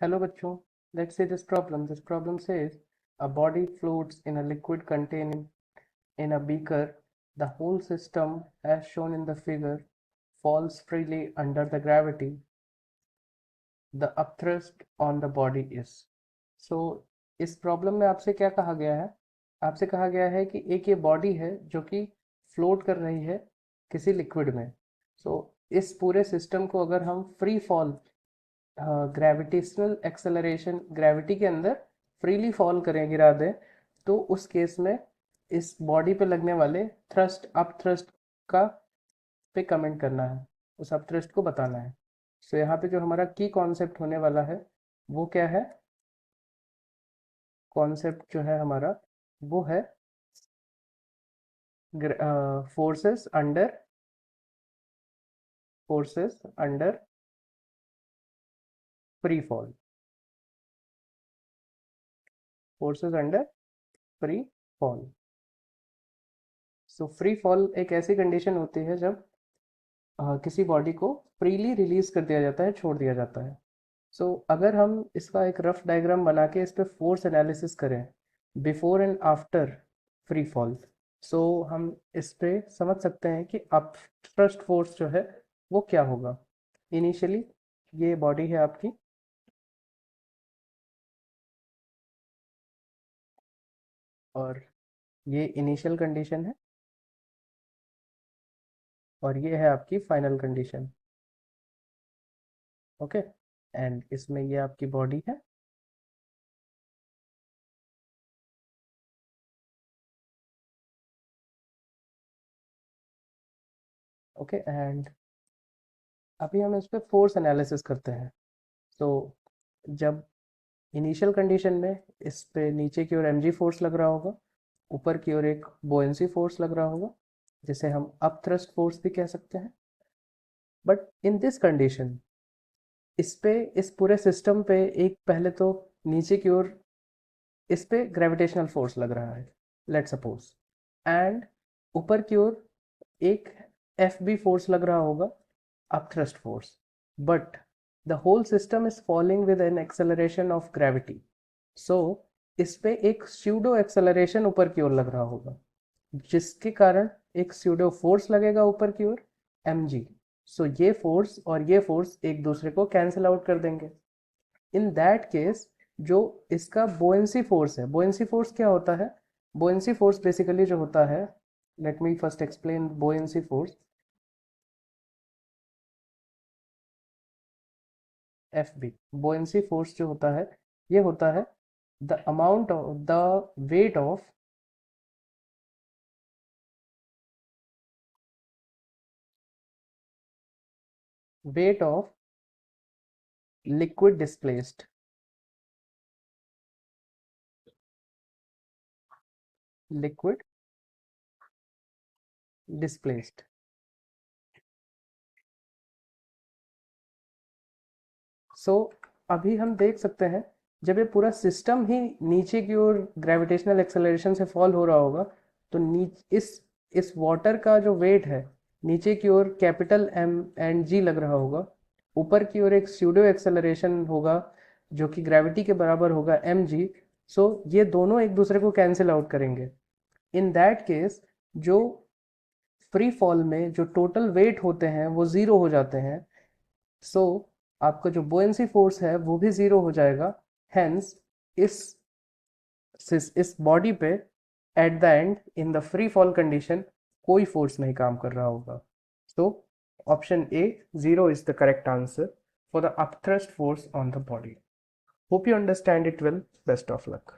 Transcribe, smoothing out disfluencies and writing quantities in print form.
Hello bachcho, let's see this problem. This problem says a body floats in a liquid contained in a beaker. The whole system, as shown in the figure, falls freely under the gravity. The upthrust on the body is. So इस problem में आपसे क्या कहा गया है? आपसे कहा गया है कि एक ये बॉडी है जो कि फ्लोट कर रही है किसी लिक्विड में। इस पूरे सिस्टम को अगर हम free fall gravitational acceleration gravity के अंदर फ्रीली फॉल करें, गिरा दें, तो उस केस में इस बॉडी पे लगने वाले थ्रस्ट अप थ्रस्ट का पे कमेंट करना है, उस अप थ्रस्ट को बताना है। यहाँ पे जो हमारा की कॉन्सेप्ट होने वाला है वो क्या है? कॉन्सेप्ट जो है हमारा वो है forces under free fall. Forces under free fall. Free fall एक ऐसी कंडीशन होती है जब किसी बॉडी को फ्रीली रिलीज कर दिया जाता है, छोड़ दिया जाता है। अगर हम इसका एक रफ डायग्राम बना के इस पे फोर्स एनालिसिस करें before and after free fall, हम इस पे समझ सकते हैं कि अप थ्रस्ट फोर्स जो है वो क्या होगा। इनिशियली ये बॉडी है आपकी, और ये इनिशियल कंडीशन है, और ये है आपकी फाइनल कंडीशन। ओके, एंड इसमें ये आपकी बॉडी है। ओके, एंड अभी हम इस पे फोर्स एनालिसिस करते हैं। तो जब इनिशियल कंडीशन में इस पे नीचे की ओर mg फोर्स लग रहा होगा, ऊपर की ओर एक बोयेंसी फोर्स लग रहा होगा, जिसे हम अप थ्रस्ट फोर्स भी कह सकते हैं। बट इन दिस कंडीशन इस पे, इस पूरे सिस्टम पे एक पहले तो नीचे की ओर इस पे ग्रेविटेशनल फोर्स लग रहा है, लेट सपोज, एंड ऊपर की ओर एक एफ बी फोर्स लग रहा होगा, up thrust force. But the whole system is falling with an acceleration of gravity. So इस पे एक स्यूडो एक्सेलरेशन ऊपर की ओर लग रहा होगा, जिसके कारण एक स्यूडो फोर्स लगेगा ऊपर की ओर, mg। ये फोर्स और ये फोर्स एक दूसरे को कैंसिल आउट कर देंगे। इन दैट केस जो इसका बोयेंसी फोर्स है, बोयेंसी फोर्स क्या होता है? बोयेंसी फोर्स बेसिकली जो होता है, let me first explain buoyancy force. F B buoyancy force जो होता है, ये होता है the amount of the weight of weight of liquid displaced, liquid displaced। अभी हम देख सकते हैं, जब ये पूरा सिस्टम ही नीचे की ओर ग्रेविटेशनल एक्सेलरेशन से फॉल हो रहा होगा, तो इस वाटर का जो वेट है नीचे की ओर कैपिटल एम एंड जी लग रहा होगा, ऊपर की ओर एक स्यूडो एक्सेलरेशन होगा जो कि ग्रेविटी के बराबर होगा एम जी। ये दोनों एक दूसरे को कैंसिल आउट करेंगे। इन दैट केस जो फ्री फॉल में जो टोटल वेट होते हैं वो ज़ीरो हो जाते हैं। सो आपका जो बोयेंसी फोर्स है वो भी ज़ीरो हो जाएगा। हेंस इस इस बॉडी पे at the and in the free fall condition कोई फोर्स नहीं काम कर रहा होगा। So option A, zero is the correct answer for the upthrust force on the body. Hope you understand it well. Best of luck.